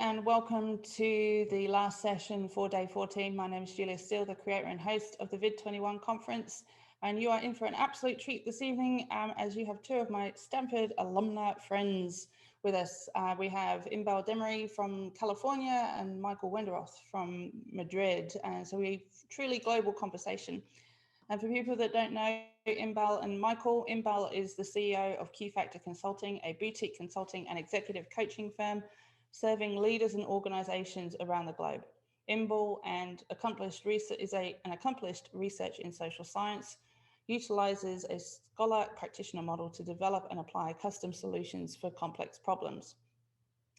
And welcome to the last session for day 14. My name is Julia Steele, the creator and host of the VID21 conference, and you are in for an absolute treat this evening as you have two of my Stanford alumni friends with us. We have Inbal Demri from California and Michael Wenderoff from Madrid, and so we truly global conversation. And for people that don't know Inbal and Michael, Inbal is the CEO of Key Factor Consulting, a boutique consulting and executive coaching firm serving leaders and organizations around the globe. Inbal is an accomplished research in social science, utilizes a Scholar-Practitioner model to develop and apply custom solutions for complex problems.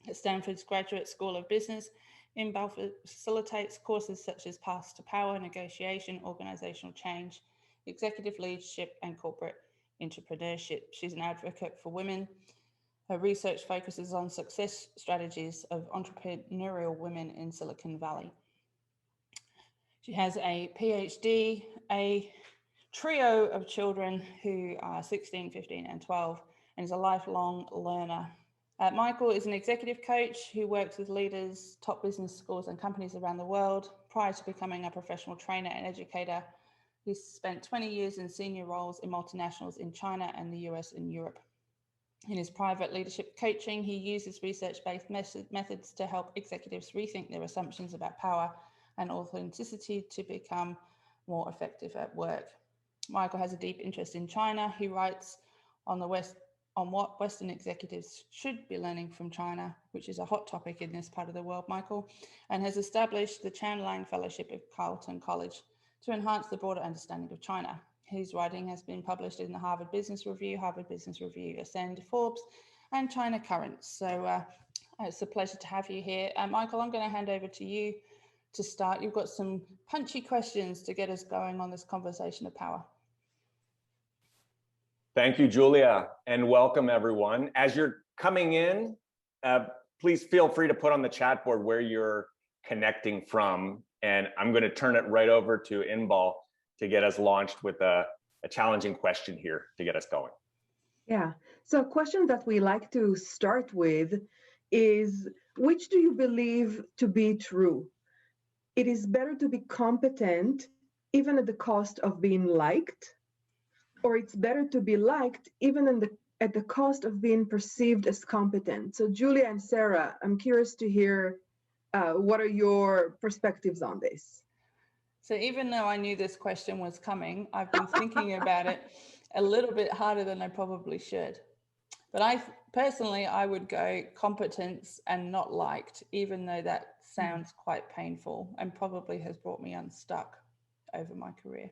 At Stanford's Graduate School of Business, Inbal facilitates courses such as Paths to Power, Negotiation, Organizational Change, Executive Leadership, and Corporate Entrepreneurship. She's an advocate for women. Her research focuses on success strategies of entrepreneurial women in Silicon Valley. She has a PhD, a trio of children who are 16, 15, and 12, and is a lifelong learner. Michael is an executive coach who works with leaders, top business schools, and companies around the world. Prior to becoming a professional trainer and educator, he spent 20 years in senior roles in multinationals in China and the US and Europe. In his private leadership coaching, he uses research-based methods to help executives rethink their assumptions about power and authenticity to become more effective at work. Michael has a deep interest in China. He writes on what Western executives should be learning from China, which is a hot topic in this part of the world, Michael, and has established the Chan Lang Fellowship at Carleton College to enhance the broader understanding of China. His writing has been published in the Harvard Business Review, Ascend, Forbes, and China Currents. So it's a pleasure to have you here. Michael, I'm going to hand over to you to start. You've got some punchy questions to get us going on this conversation of power. Thank you, Julia, and welcome everyone. As you're coming in, please feel free to put on the chat board where you're connecting from, and I'm going to turn it right over to Inbal to get us launched with a challenging question here to get us going. Yeah, so a question that we like to start with is, which do you believe to be true? It is better to be competent even at the cost of being liked, or it's better to be liked even at the cost of being perceived as competent? So Julia and Sarah, I'm curious to hear what are your perspectives on this? So even though I knew this question was coming, I've been thinking about it a little bit harder than I probably should. But I would go competence and not liked, even though that sounds quite painful and probably has brought me unstuck over my career.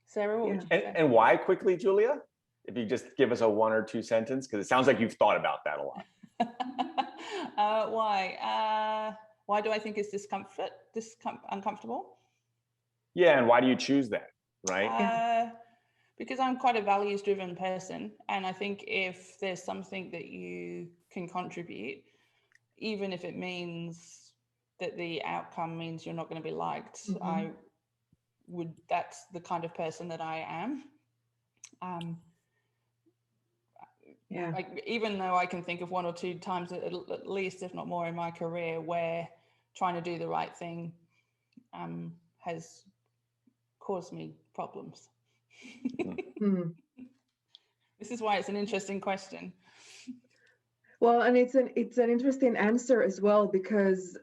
Sarah, what would you say? And why quickly, Julia? If you just give us a 1 or 2 sentence, because it sounds like you've thought about that a lot. Why do I think it's uncomfortable? Yeah, and why do you choose that, right? Because I'm quite a values-driven person, and I think if there's something that you can contribute, even if it means that the outcome means you're not going to be liked, that's the kind of person that I am. Like, even though I can think of 1 or 2 times at least, if not more, in my career where trying to do the right thing has caused me problems. This is why it's an interesting question. Well, and it's an interesting answer as well, because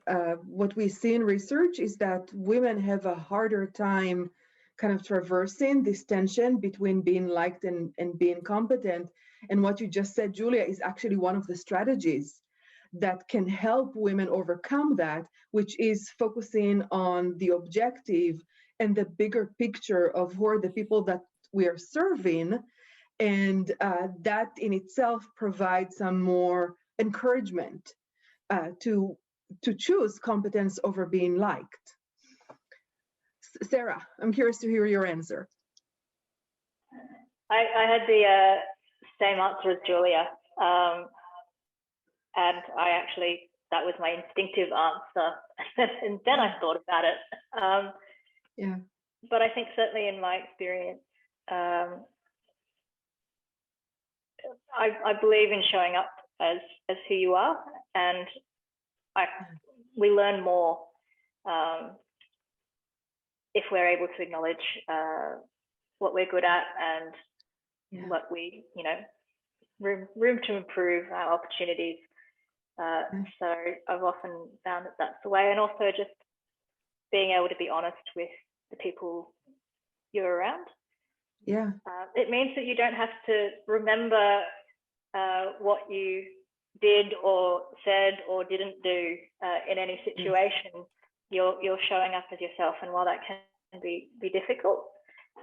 what we see in research is that women have a harder time kind of traversing this tension between being liked and being competent. And what you just said, Julia, is actually one of the strategies that can help women overcome that, which is focusing on the objective and the bigger picture of who are the people that we are serving. And that in itself provides some more encouragement to choose competence over being liked. Sarah, I'm curious to hear your answer. I had the same answer as Julia. And that was my instinctive answer. And then I thought about it. Yeah. But I think certainly in my experience, I believe in showing up as who you are, and we learn more if we're able to acknowledge what we're good at and what we, room to improve, our opportunities. So I've often found that that's the way, and also just being able to be honest with the people you're around. Yeah. It means that you don't have to remember what you did or said or didn't do in any situation. You're showing up as yourself, and while that can be difficult,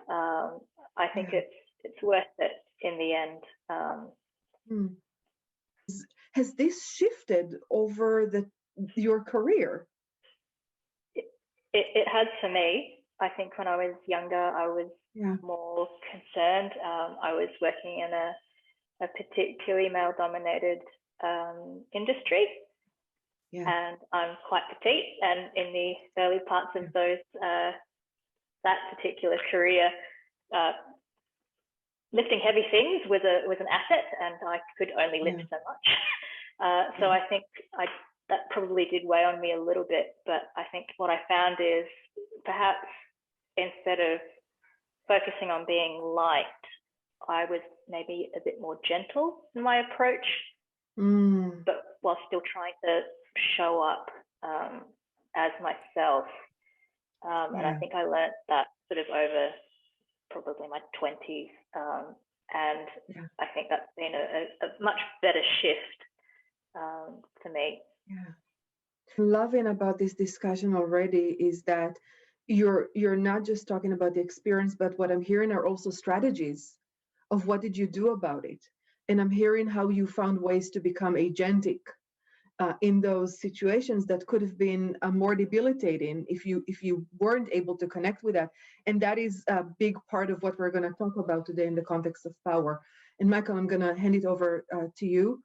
I think it's worth it in the end. Has this shifted over your career? It has for me. I think when I was younger, I was more concerned. I was working in a particularly male-dominated industry, and I'm quite petite. And in the early parts of that particular career, lifting heavy things was an asset, and I could only lift so much. So I think that probably did weigh on me a little bit. But I think what I found is perhaps instead of focusing on being liked, I was maybe a bit more gentle in my approach, but while still trying to show up as myself. And I think I learned that sort of over probably my 20s. And I think that's been a much better shift for me. Loving about this discussion already is that you're not just talking about the experience, but what I'm hearing are also strategies of what did you do about it. And I'm hearing how you found ways to become agentic in those situations that could have been more debilitating if you weren't able to connect with that. And that is a big part of what we're going to talk about today in the context of power. And Michael, I'm going to hand it over to you.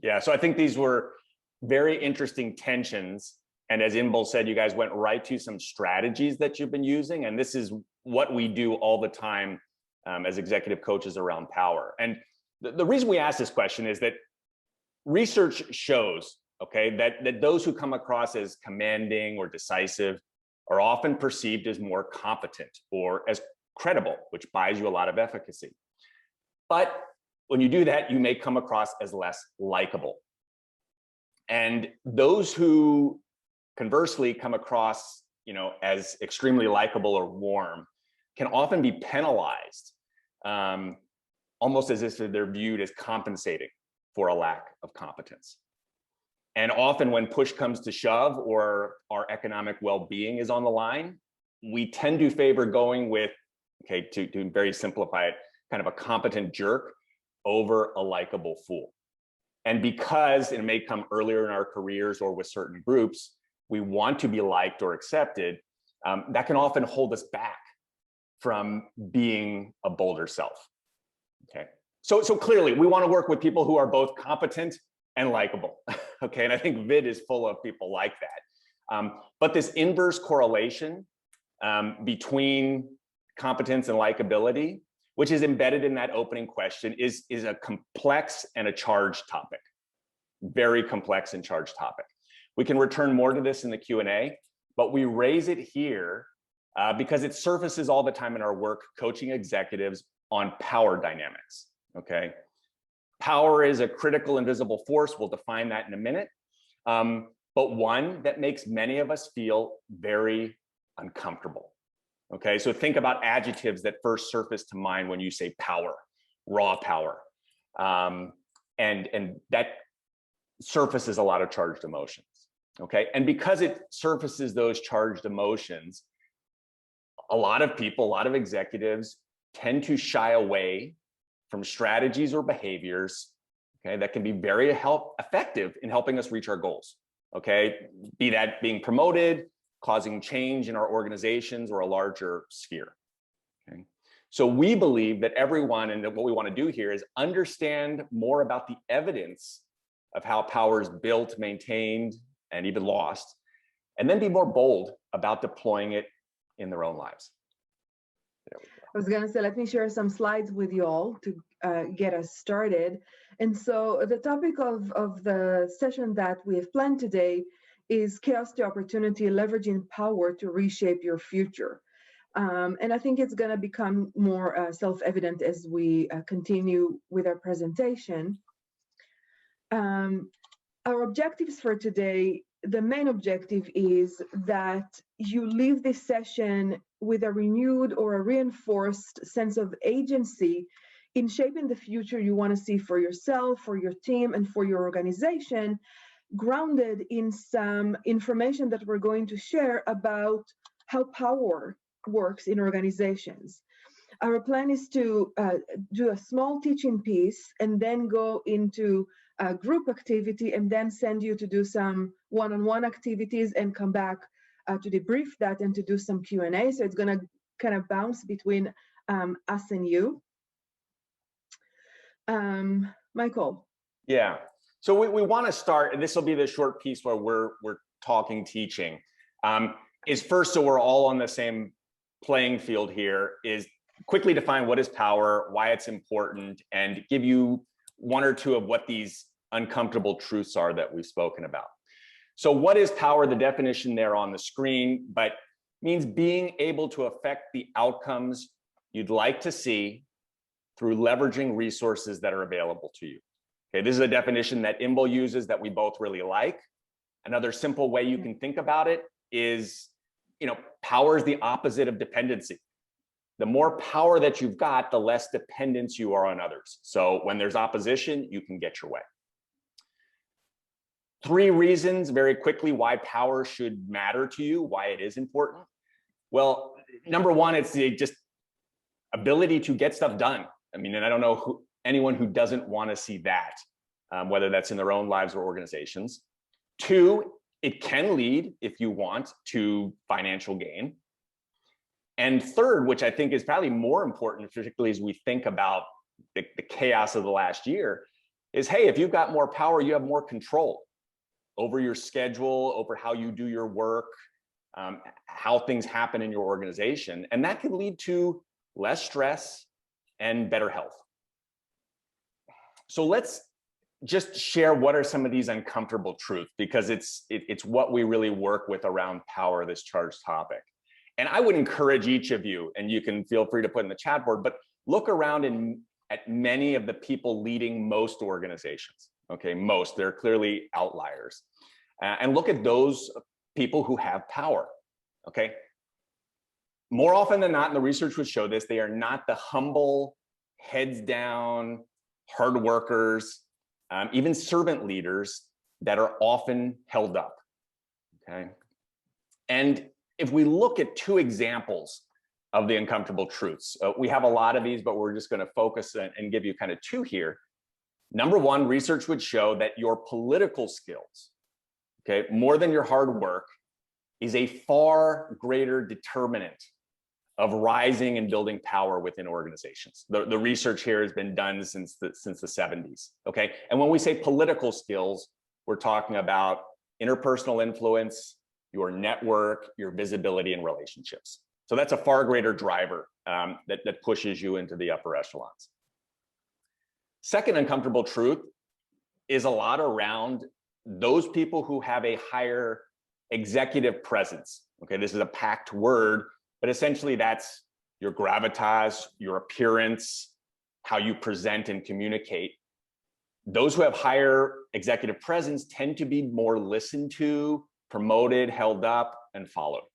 Yeah. So I think these were very interesting tensions. And as Inbal said, you guys went right to some strategies that you've been using. And this is what we do all the time as executive coaches around power. And the reason we ask this question is that research shows, that those who come across as commanding or decisive are often perceived as more competent or as credible, which buys you a lot of efficacy. But when you do that, you may come across as less likable. And those who conversely come across, as extremely likable or warm can often be penalized, almost as if they're viewed as compensating for a lack of competence. And often when push comes to shove or our economic well-being is on the line, we tend to favor going with, to very simplify it, kind of a competent jerk over a likable fool. And because it may come earlier in our careers or with certain groups, we want to be liked or accepted, that can often hold us back from being a bolder self. So clearly we want to work with people who are both competent and likable. And I think VID is full of people like that. But this inverse correlation between competence and likability, which is embedded in that opening question, is a complex and a charged topic. Very complex and charged topic. We can return more to this in the Q&A, but we raise it here because it surfaces all the time in our work coaching executives on power dynamics. Power is a critical invisible force. We'll define that in a minute, but one that makes many of us feel very uncomfortable. So think about adjectives that first surface to mind when you say power, raw power, and that surfaces a lot of charged emotions. And because it surfaces those charged emotions, a lot of people, a lot of executives tend to shy away from strategies or behaviors, that can be very effective in helping us reach our goals. Be that being promoted, causing change in our organizations or a larger sphere. Okay. So we believe that everyone, and that what we want to do here is understand more about the evidence of how power is built, maintained, and even lost, and then be more bold about deploying it in their own lives. There we go. I was going to say, let me share some slides with you all to get us started. And so the topic of the session that we have planned today is Chaos to Opportunity, Leveraging Power to Reshape Your Future. And I think it's going to become more self-evident as we continue with our presentation. Our objectives for today, the main objective is that you leave this session with a renewed or a reinforced sense of agency in shaping the future you want to see for yourself, for your team, and for your organization, grounded in some information that we're going to share about how power works in organizations. Our plan is to do a small teaching piece and then go into a group activity and then send you to do some one-on-one activities and come back to debrief that and to do some Q&A. So it's going to kind of bounce between us and you. Michael. Yeah. So we want to start, and this will be the short piece where we're talking teaching, is first, so we're all on the same playing field here, is quickly define what is power, why it's important, and give you one or two of what these uncomfortable truths are that we've spoken about. So what is power? The definition there on the screen, but means being able to affect the outcomes you'd like to see through leveraging resources that are available to you. Okay, this is a definition that Inbal uses that we both really like. Another simple way you can think about it is, power is the opposite of dependency. The more power that you've got, the less dependence you are on others. So when there's opposition, you can get your way. 3 reasons very quickly why power should matter to you, why it is important. Well, number one, it's the just ability to get stuff done. I mean, and I don't know anyone who doesn't want to see that, whether that's in their own lives or organizations. 2, it can lead, if you want, to financial gain. And 3rd, which I think is probably more important, particularly as we think about the chaos of the last year, is, hey, if you've got more power, you have more control over your schedule, over how you do your work, how things happen in your organization. And that can lead to less stress and better health. So let's just share what are some of these uncomfortable truths, because it's what we really work with around power, this charged topic. And I would encourage each of you, and you can feel free to put in the chat board, but look around at many of the people leading most organizations. Okay, most, they're clearly outliers. And look at those people who have power. Okay. More often than not, and the research would show this, they are not the humble, heads down, hard workers, even servant leaders that are often held up. Okay. And if we look at 2 examples of the uncomfortable truths, we have a lot of these, but we're just going to focus and give you kind of 2 here. Number 1, research would show that your political skills, okay, more than your hard work, is a far greater determinant of rising and building power within organizations. The research here has been done since the 70s. Okay, and when we say political skills, we're talking about interpersonal influence, your network, your visibility and relationships. So that's a far greater driver that pushes you into the upper echelons. Second uncomfortable truth is a lot around those people who have a higher executive presence. Okay, this is a packed word, but essentially that's your gravitas, your appearance, how you present and communicate. Those who have higher executive presence tend to be more listened to, promoted, held up, and followed.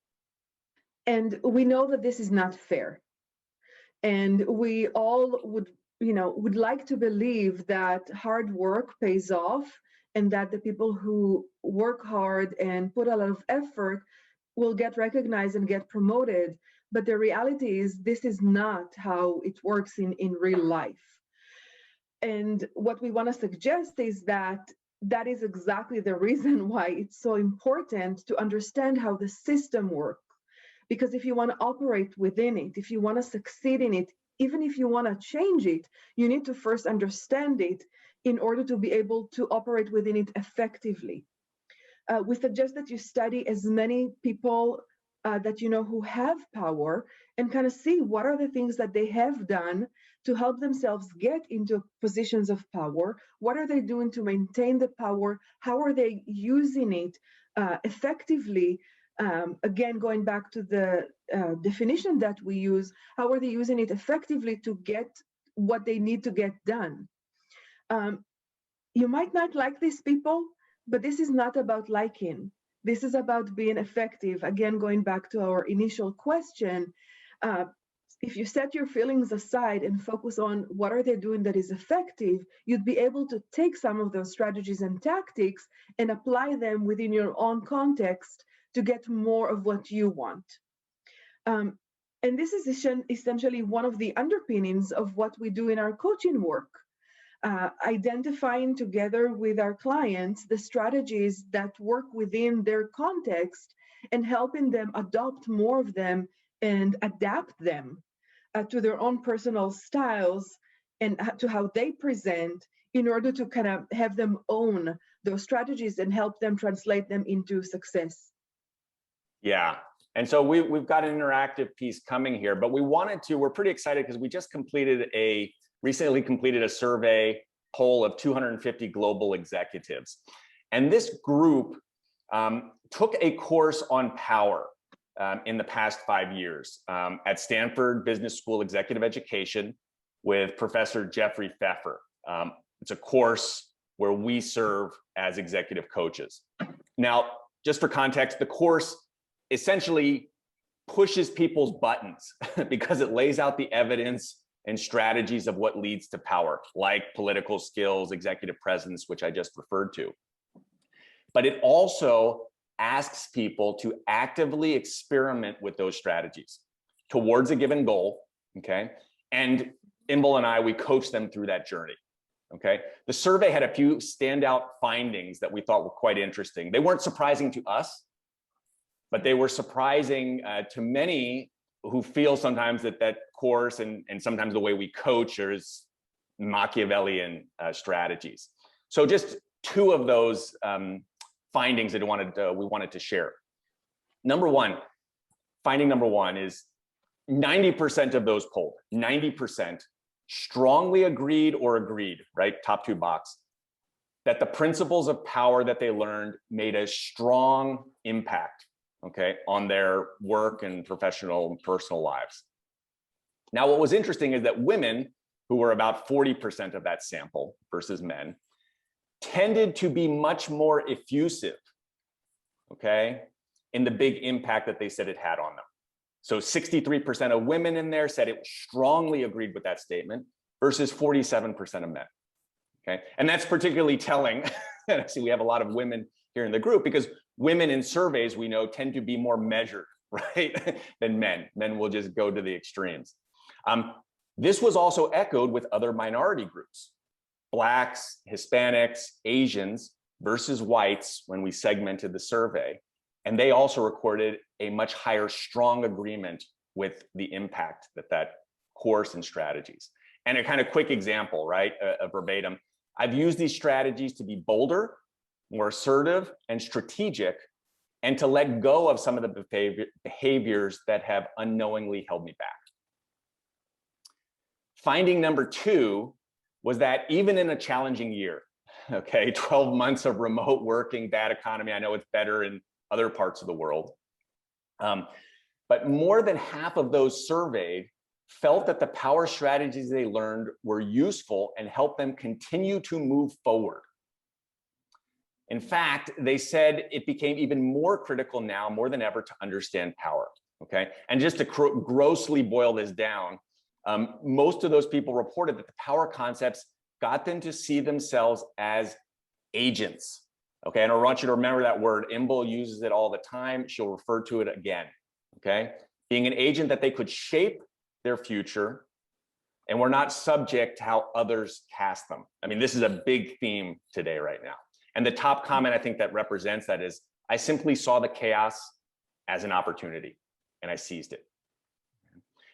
And we know that this is not fair. And we all would like to believe that hard work pays off and that the people who work hard and put a lot of effort will get recognized and get promoted. But the reality is this is not how it works in real life. And what we want to suggest is that that is exactly the reason why it's so important to understand how the system works. Because if you want to operate within it, if you want to succeed in it, even if you want to change it, you need to first understand it in order to be able to operate within it effectively. We suggest that you study as many people that you know who have power and kind of see what are the things that they have done to help themselves get into positions of power. What are they doing to maintain the power? How are they using it effectively? Again, going back to the definition that we use, how are they using it effectively to get what they need to get done? You might not like these people, but this is not about liking. This is about being effective. Again, going back to our initial question, if you set your feelings aside and focus on what are they doing that is effective, you'd be able to take some of those strategies and tactics and apply them within your own context to get more of what you want. And this is essentially one of the underpinnings of what we do in our coaching work. Identifying together with our clients the strategies that work within their context and helping them adopt more of them and adapt them to their own personal styles and to how they present in order to kind of have them own those strategies and help them translate them into success. Yeah. And so we've got an interactive piece coming here, but we're pretty excited because we just recently completed a survey poll of 250 global executives. And this group took a course on power in the past 5 years at Stanford Business School Executive Education with Professor Jeffrey Pfeffer. It's a course where we serve as executive coaches. Now, just for context, the course essentially pushes people's buttons because it lays out the evidence and strategies of what leads to power, like political skills, executive presence, which I just referred to. But it also asks people to actively experiment with those strategies towards a given goal, okay? And Inbal and I, we coach them through that journey, okay? The survey had a few standout findings that we thought were quite interesting. They weren't surprising to us, but they were surprising to many who feel sometimes that course and sometimes the way we coach is Machiavellian strategies. So just two of those findings that we wanted to share. Finding number one is 90% of those polled, 90% strongly agreed or agreed, right? Top two box, that the principles of power that they learned made a strong impact, okay, on their work and professional and personal lives. Now, what was interesting is that women, who were about 40% of that sample versus men, tended to be much more effusive, okay, in the big impact that they said it had on them. So 63% of women in there said it strongly agreed with that statement versus 47% of men, okay? And that's particularly telling. See, we have a lot of women here in the group because women in surveys, we know, tend to be more measured, right, than men. Men will just go to the extremes. This was also echoed with other minority groups, Blacks, Hispanics, Asians versus whites when we segmented the survey. And they also recorded a much higher strong agreement with the impact that course and strategies. And a kind of quick example, right, a verbatim, I've used these strategies to be bolder, more assertive and strategic, and to let go of some of the behaviors that have unknowingly held me back. Finding number two was that even in a challenging year, okay, 12 months of remote working, bad economy, I know it's better in other parts of the world, but more than half of those surveyed felt that the power strategies they learned were useful and helped them continue to move forward. In fact, they said it became even more critical now, more than ever, to understand power, okay? And just to grossly boil this down, most of those people reported that the power concepts got them to see themselves as agents, okay? And I want you to remember that word. Inbal uses it all the time. She'll refer to it again, okay? Being an agent that they could shape their future and we're not subject to how others cast them. I mean, this is a big theme today right now. And the top comment I think that represents that is, I simply saw the chaos as an opportunity and I seized it.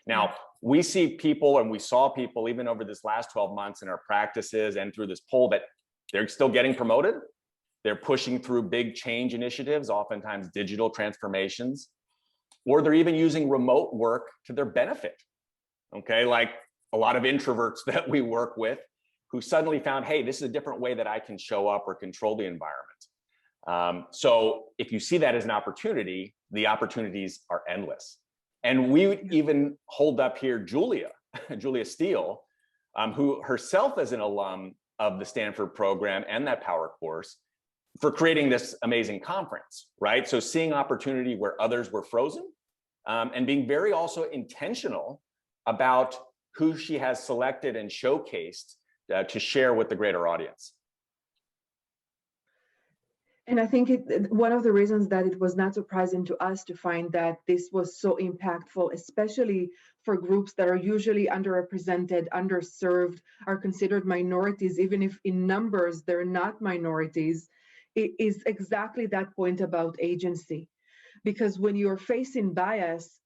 Now, we see people, and we saw people even over this last 12 months in our practices and through this poll, that they're still getting promoted. They're pushing through big change initiatives, oftentimes digital transformations, or they're even using remote work to their benefit. Okay, like a lot of introverts that we work with who suddenly found, hey, this is a different way that I can show up or control the environment. So if you see that as an opportunity, the opportunities are endless. And we would even hold up here Julia Steele, who herself is an alum of the Stanford program and that power course, for creating this amazing conference, right? So seeing opportunity where others were frozen, and being very also intentional about who she has selected and showcased to share with the greater audience. And I think one of the reasons that it was not surprising to us to find that this was so impactful, especially for groups that are usually underrepresented, underserved, are considered minorities, even if in numbers they're not minorities, it is exactly that point about agency. Because when you're facing bias,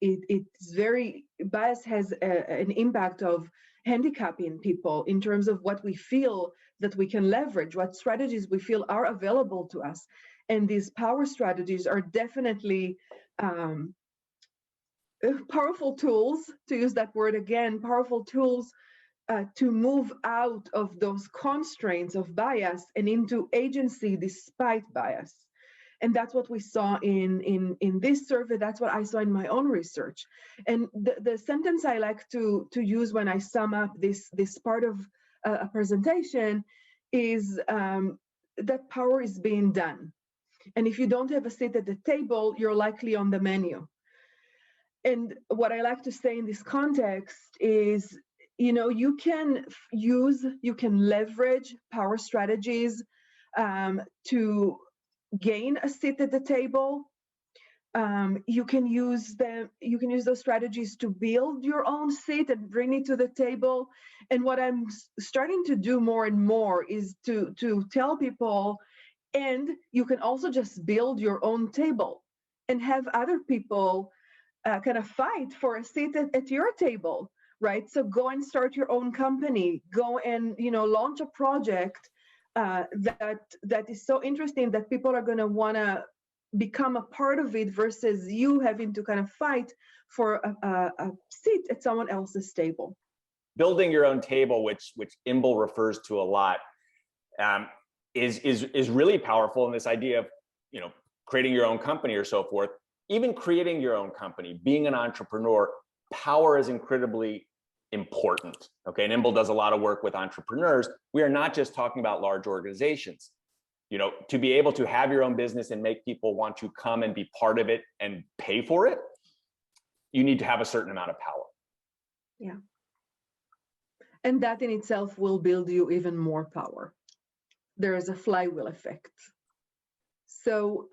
bias has an impact of handicapping people in terms of what we feel that we can leverage, what strategies we feel are available to us. And these power strategies are definitely powerful tools, to use that word again, powerful tools to move out of those constraints of bias and into agency despite bias. And that's what we saw in this survey. That's what I saw in my own research. And the sentence I like to use when I sum up this part of a presentation is that power is being done. And if you don't have a seat at the table, you're likely on the menu. And what I like to say in this context is, you can leverage power strategies to gain a seat at the table. You can use those strategies to build your own seat and bring it to the table. And what I'm starting to do more and more is to tell people, and you can also just build your own table and have other people kind of fight for a seat at your table, right? So go and start your own company, go and launch a project that is so interesting that people are going to want to become a part of it, versus you having to kind of fight for a seat at someone else's table. Building your own table, which Inbal refers to a lot, is really powerful in this idea of creating your own company or so forth. Even creating your own company, being an entrepreneur, power is incredibly important. Okay, and Inbal does a lot of work with entrepreneurs. We are not just talking about large organizations. To be able to have your own business and make people want to come and be part of it and pay for it, you need to have a certain amount of power. Yeah. And that in itself will build you even more power. There is a flywheel effect. So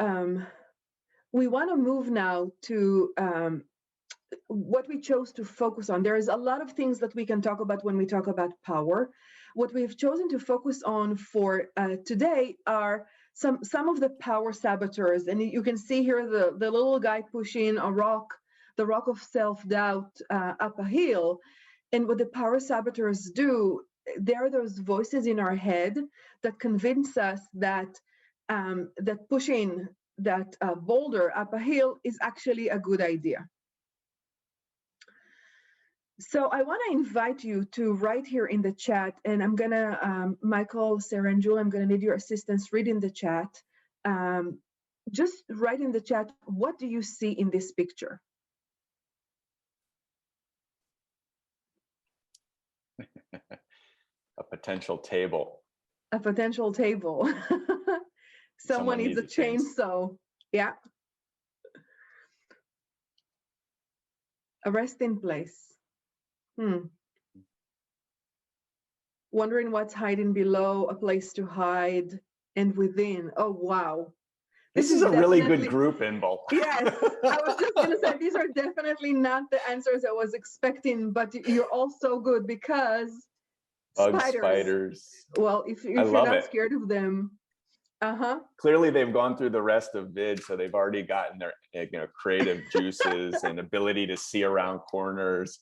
we want to move now to what we chose to focus on. There is a lot of things that we can talk about when we talk about power. What we've chosen to focus on for today are some of the power saboteurs. And you can see here the little guy pushing a rock, the rock of self-doubt up a hill. And what the power saboteurs do, there are those voices in our head that convince us that that pushing that boulder up a hill is actually a good idea. So I want to invite you to write here in the chat, and I'm going to, Michael, Sarah, and Julie, I'm going to need your assistance reading the chat. Just write in the chat, what do you see in this picture? A potential table. A potential table. Someone needs a chainsaw. Yeah. A resting place. Wondering what's hiding below, a place to hide, and within. Oh, wow. This is a really good group, Inbal. Yes, I was just going to say, these are definitely not the answers I was expecting, but you're all so good because spiders. Well, if you're not scared of them, Clearly they've gone through the rest of VID, so they've already gotten their creative juices and ability to see around corners.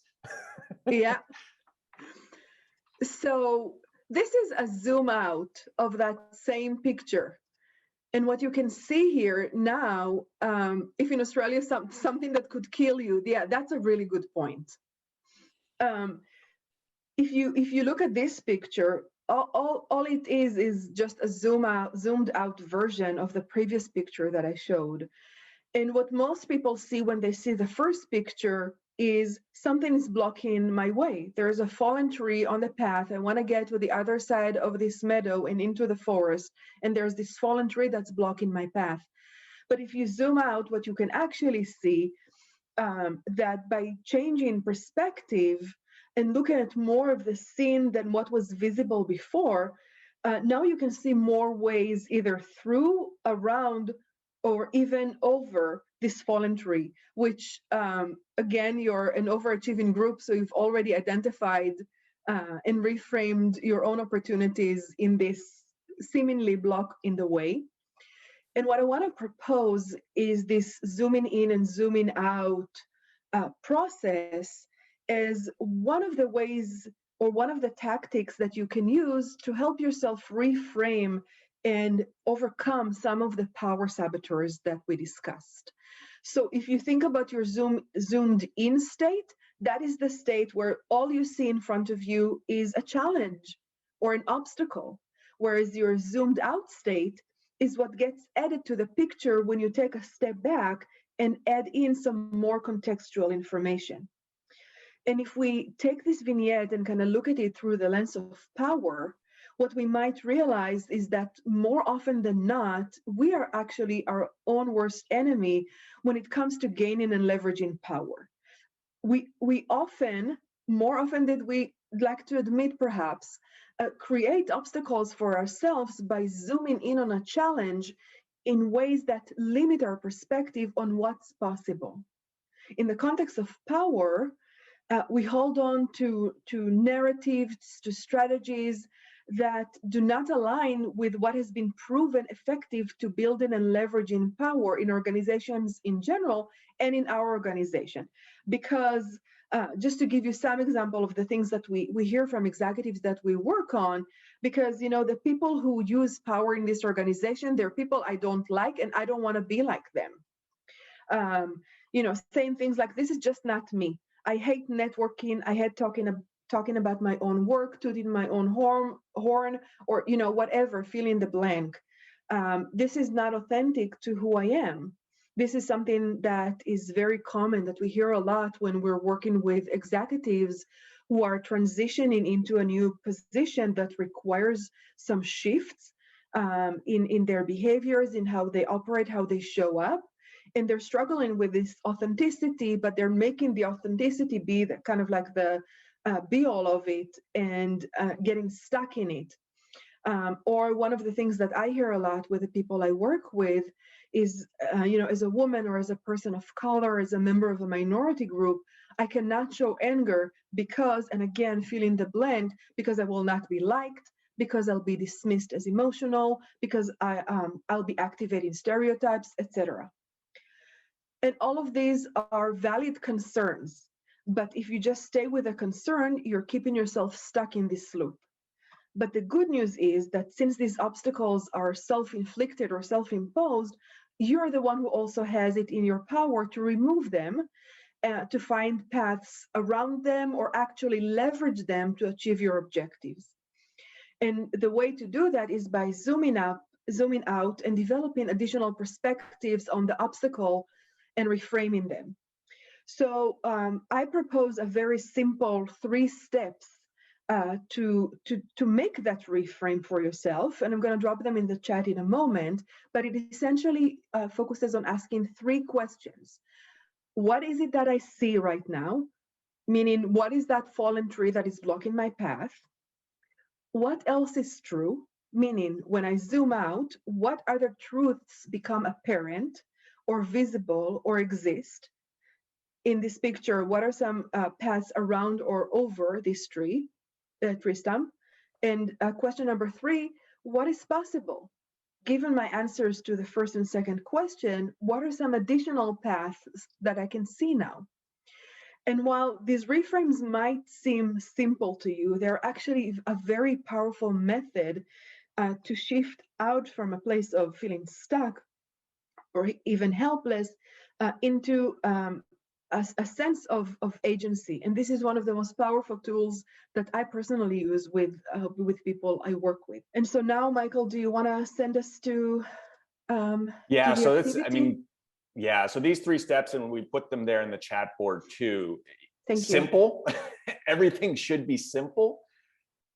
Yeah. So this is a zoom out of that same picture. And what you can see here now, if in Australia something that could kill you, yeah, that's a really good point. If you look at this picture, all it is just a zoomed out version of the previous picture that I showed. And what most people see when they see the first picture is something is blocking my way. There's a fallen tree on the path. I want to get to the other side of this meadow and into the forest, and there's this fallen tree that's blocking my path. But if you zoom out, what you can actually see that by changing perspective and looking at more of the scene than what was visible before, now you can see more ways either through, around, or even over this fallen tree, which again, you're an overachieving group, so you've already identified and reframed your own opportunities in this seemingly block in the way. And what I want to propose is this zooming in and zooming out process as one of the ways or one of the tactics that you can use to help yourself reframe and overcome some of the power saboteurs that we discussed. So if you think about your zoomed in state, that is the state where all you see in front of you is a challenge or an obstacle, whereas your zoomed out state is what gets added to the picture when you take a step back and add in some more contextual information. And if we take this vignette and kind of look at it through the lens of power, what we might realize is that more often than not, we are actually our own worst enemy when it comes to gaining and leveraging power. We often, more often than we like to admit perhaps, create obstacles for ourselves by zooming in on a challenge in ways that limit our perspective on what's possible. In the context of power, we hold on to narratives, to strategies that do not align with what has been proven effective to building and leveraging power in organizations in general and in our organization. Because just to give you some example of the things that we hear from executives that we work on, because the people who use power in this organization, they're people I don't like and I don't want to be like them. Saying things like, this is just not me. I hate networking. I hate talking about my own work, tooting my own horn, or whatever, fill in the blank. This is not authentic to who I am. This is something that is very common that we hear a lot when we're working with executives who are transitioning into a new position that requires some shifts in their behaviors, in how they operate, how they show up. And they're struggling with this authenticity, but they're making the authenticity be the kind of like the be all of it and getting stuck in it. Or one of the things that I hear a lot with the people I work with is, as a woman or as a person of color, as a member of a minority group, I cannot show anger because, and again, fill in the blank, because I will not be liked, because I'll be dismissed as emotional, because I'll be activating stereotypes, etc. And all of these are valid concerns. But if you just stay with a concern, you're keeping yourself stuck in this loop. But the good news is that since these obstacles are self-inflicted or self-imposed, you're the one who also has it in your power to remove them, to find paths around them or actually leverage them to achieve your objectives. And the way to do that is by zooming out and developing additional perspectives on the obstacle and reframing them. So I propose a very simple 3 steps to make that reframe for yourself. And I'm going to drop them in the chat in a moment, but it essentially focuses on asking 3 questions. What is it that I see right now? Meaning, what is that fallen tree that is blocking my path? What else is true? Meaning, when I zoom out, what other truths become apparent or visible or exist? In this picture, what are some paths around or over this tree stump? And question number 3, what is possible? given my answers to the first and second question, what are some additional paths that I can see now? And while these reframes might seem simple to you, they're actually a very powerful method to shift out from a place of feeling stuck or even helpless into a sense of agency. And this is one of the most powerful tools that I personally use with people I work with. And so now, Michael, do you want to send us to yeah, to the so activity? it's, I mean, yeah, so these 3 steps, and we put them there in the chat board too. Thank you. Simple. Everything should be simple,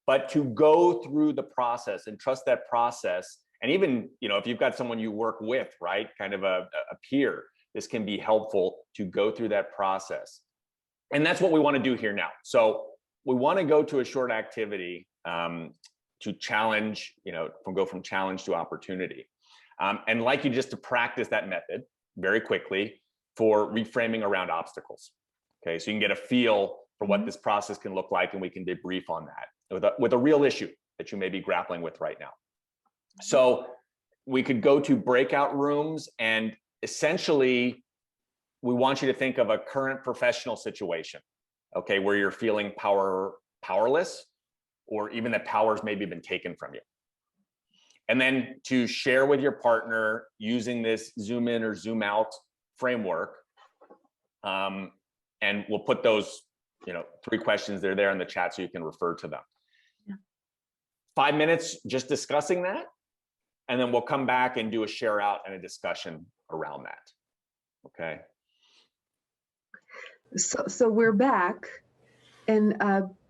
but to go through the process and trust that process. And even, if you've got someone you work with, right, kind of a peer, this can be helpful to go through that process. And that's what we want to do here now. So we want to go to a short activity to challenge, go from challenge to opportunity. And like you, just to practice that method very quickly for reframing around obstacles. Okay, so you can get a feel for what this process can look like, and we can debrief on that with a real issue that you may be grappling with right now. So we could go to breakout rooms, and essentially we want you to think of a current professional situation, okay, where you're feeling powerless, or even that power's maybe been taken from you. And then to share with your partner using this zoom in or zoom out framework. And we'll put those, 3 questions, they're there in the chat so you can refer to them. Yeah. 5 minutes just discussing that. And then we'll come back and do a share out and a discussion around that. Okay. So we're back. And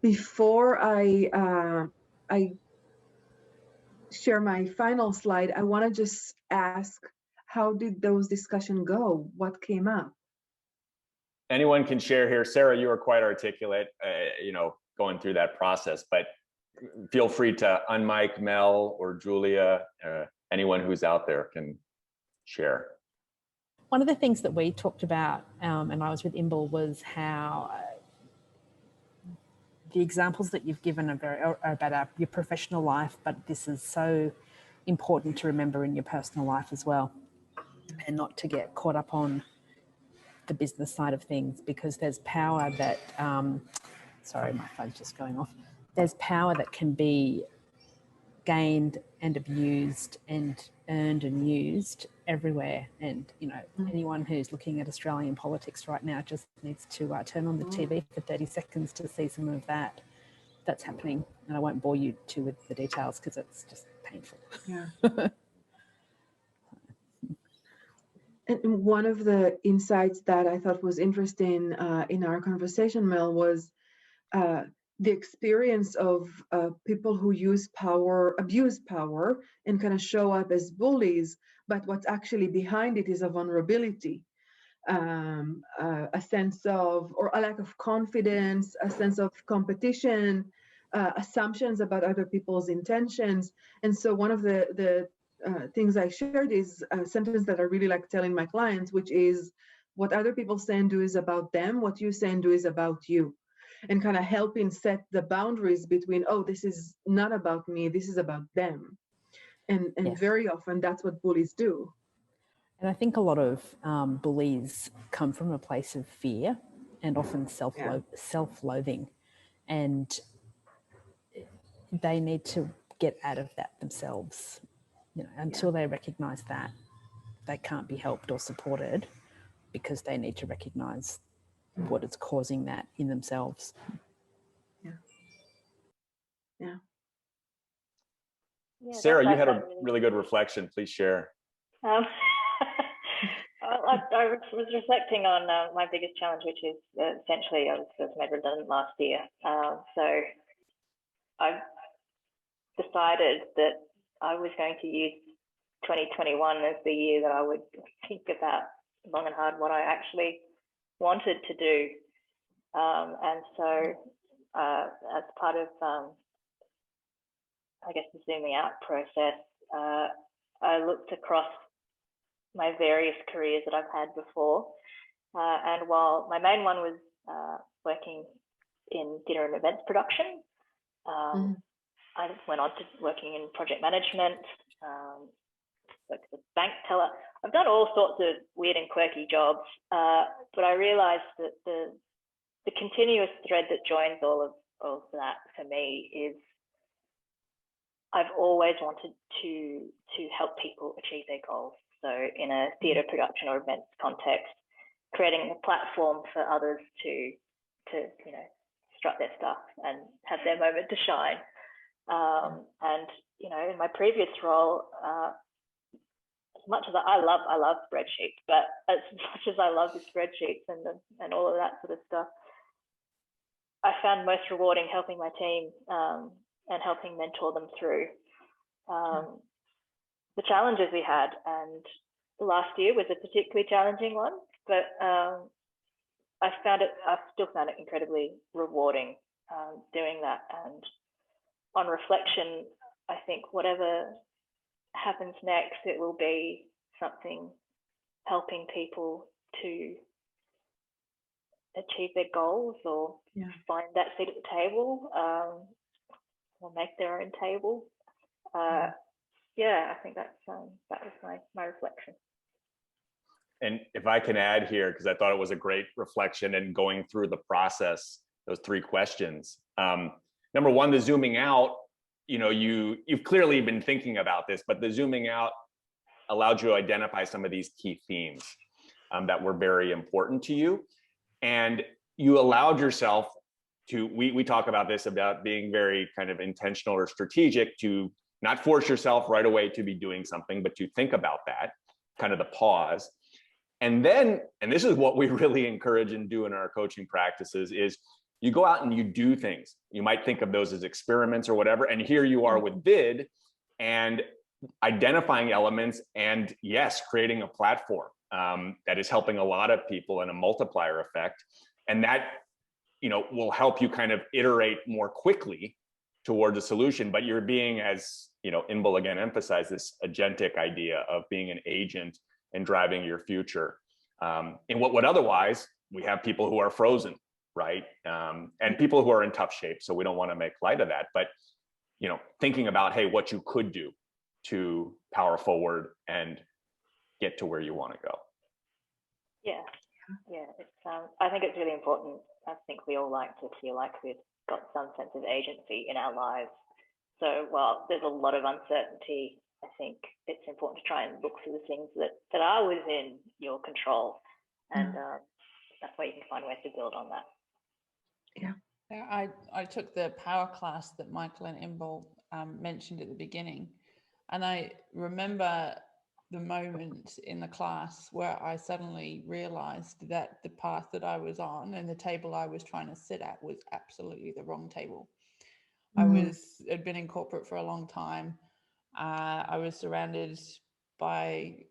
before I share my final slide, I want to just ask, how did those discussions go? What came up? Anyone can share here. Sarah, you are quite articulate, going through that process, but feel free to unmic Mel or Julia, anyone who's out there can share. One of the things that we talked about, and I was with Inbal, was how the examples that you've given are about your professional life, but this is so important to remember in your personal life as well, and not to get caught up on the business side of things, because there's power that, sorry, my phone's just going off. There's power that can be gained and abused and earned and used everywhere. And, anyone who's looking at Australian politics right now just needs to turn on the TV for 30 seconds to see some of that's happening. And I won't bore you too with the details because it's just painful. Yeah. And one of the insights that I thought was interesting in our conversation, Mel, was the experience of people who use power, abuse power, and kind of show up as bullies, but what's actually behind it is a vulnerability, a sense of, or a lack of confidence, a sense of competition, assumptions about other people's intentions. And so one of the things I shared is a sentence that I really like telling my clients, which is, what other people say and do is about them, what you say and do is about you. And kind of helping set the boundaries between, oh, this is not about me, this is about them. And yes. Very often that's what bullies do. And I think a lot of bullies come from a place of fear and often self-loathing. And they need to get out of that themselves. Until they recognize that, they can't be helped or supported, because they need to recognize what is causing that in themselves. Yeah. Sarah, you had a really good reflection. Please share. I was reflecting on my biggest challenge, which is essentially I was made redundant last year. So I decided that I was going to use 2021 as the year that I would think about long and hard what I actually wanted to do. And so as part of, I guess, the zooming out process, I looked across my various careers that I've had before. And while my main one was working in dinner and events production, I went on to working in project management, worked as a bank teller. I've done all sorts of weird and quirky jobs, but I realized that the continuous thread that joins all of that for me is I've always wanted to help people achieve their goals. So in a theatre production or events context, creating a platform for others to strut their stuff and have their moment to shine. And in my previous role, as much as I love spreadsheets, but as much as I love the spreadsheets and all of that sort of stuff, I found most rewarding helping my team and helping mentor them through the challenges we had. And last year was a particularly challenging one, but I still found it incredibly rewarding doing that. And on reflection, I think whatever happens next, it will be something helping people to achieve their goals or find that seat at the table or make their own table. I think that was my reflection. And if I can add here, because I thought it was a great reflection and going through the process, those 3 questions. Number one, the zooming out, you've clearly been thinking about this, but the zooming out allowed you to identify some of these key themes that were very important to you. And you allowed yourself to, we talk about this, about being very kind of intentional or strategic, to not force yourself right away to be doing something, but to think about that, kind of the pause. And then, and this is what we really encourage and do in our coaching practices, is you go out and you do things. You might think of those as experiments or whatever. And here you are with VID and identifying elements and yes, creating a platform that is helping a lot of people in a multiplier effect. And that, will help you kind of iterate more quickly towards a solution. But you're being, as Inbal again emphasized, this agentic idea of being an agent and driving your future in what would otherwise, we have people who are frozen, right? And people who are in tough shape. So we don't want to make light of that, but thinking about, hey, what you could do to power forward and get to where you want to go. Yeah. It's I think it's really important. I think we all like to feel like we've got some sense of agency in our lives. So while there's a lot of uncertainty, I think it's important to try and look for the things that are within your control, and that's where you can find ways to build on that. Yeah, I took the power class that Michael and Inbal mentioned at the beginning, and I remember the moment in the class where I suddenly realized that the path that I was on and the table I was trying to sit at was absolutely the wrong table. I'd been in corporate for a long time. I was surrounded by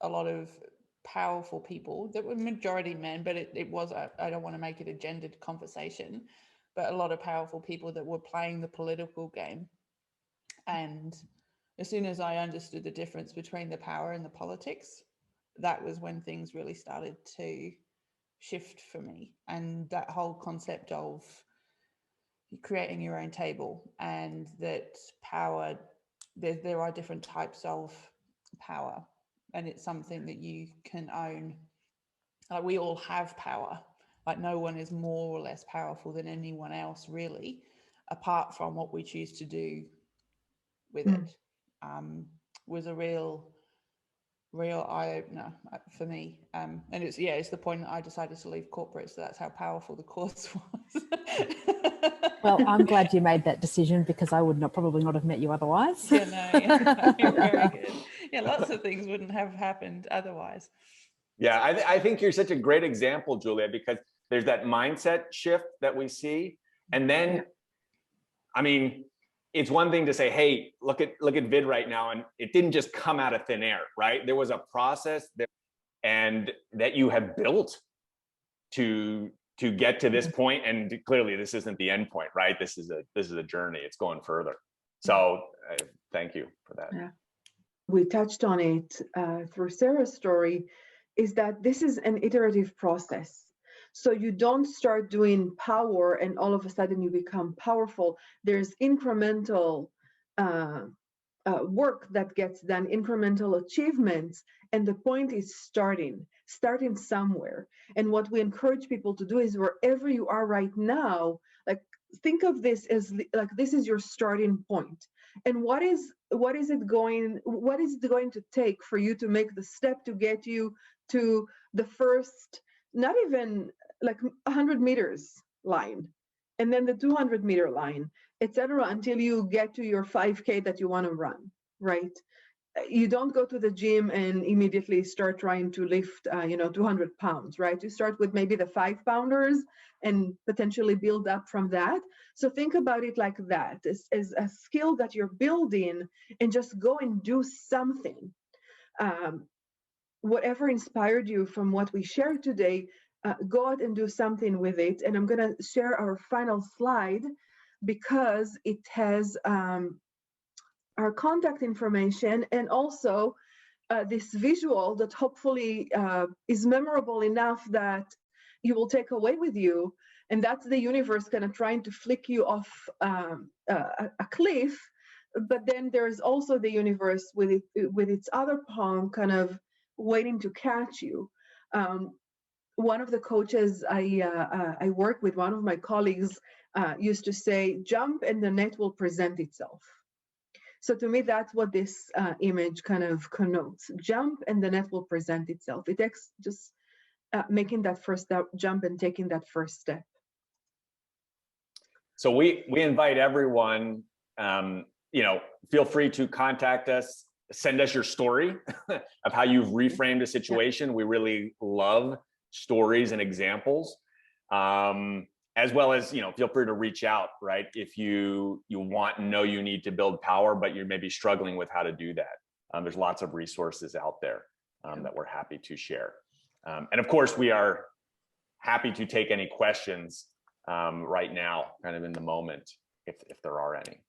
a lot of powerful people that were majority men, but it was, I don't want to make it a gendered conversation, but a lot of powerful people that were playing the political game. And as soon as I understood the difference between the power and the politics, that was when things really started to shift for me. And that whole concept of creating your own table, and that power, there are different types of power, and it's something that you can own. Like, we all have power. Like, no one is more or less powerful than anyone else, really, apart from what we choose to do with it. Was a real eye-opener for me. And it's the point that I decided to leave corporate, so that's how powerful the course was. Well, I'm glad you made that decision, because I would probably not have met you otherwise. You're very good. Yeah, lots of things wouldn't have happened otherwise. Yeah, I think you're such a great example, Julia, because there's that mindset shift that we see. And then, I mean, it's one thing to say, hey, look at VID right now. And it didn't just come out of thin air, right? There was a process and that you have built to get to this point. And clearly this isn't the end point, right? This is a journey. It's going further. So thank you for that. Yeah. We touched on it through Sarah's story, is that this is an iterative process. So you don't start doing power and all of a sudden you become powerful. There's incremental work that gets done, incremental achievements. And the point is starting somewhere. And what we encourage people to do is wherever you are right now, like think of this as like this is your starting point. And what is it going to take for you to make the step to get you to the first, not even like 100 meters line, and then the 200-meter line, etc., until you get to your 5K that you want to run, right? You don't go to the gym and immediately start trying to lift 200 pounds, right? You start with maybe the 5-pounders and potentially build up from that. So think about it like that, as a skill that you're building, and just go and do something. Whatever inspired you from what we shared today, go out and do something with it. And I'm going to share our final slide because it has our contact information, and also this visual that hopefully is memorable enough that you will take away with you. And that's the universe kind of trying to flick you off a cliff. But then there's also the universe with its other palm kind of waiting to catch you. One of the coaches I work with, one of my colleagues, used to say, jump and the net will present itself. So to me, that's what this image kind of connotes. Jump and the net will present itself. It takes just making that first jump and taking that first step. So we invite everyone, feel free to contact us, send us your story of how you've reframed a situation. We really love stories and examples, as well as, feel free to reach out, right? If you know you need to build power, but you're maybe struggling with how to do that. There's lots of resources out there that we're happy to share. And of course, we are happy to take any questions right now, kind of in the moment, if there are any.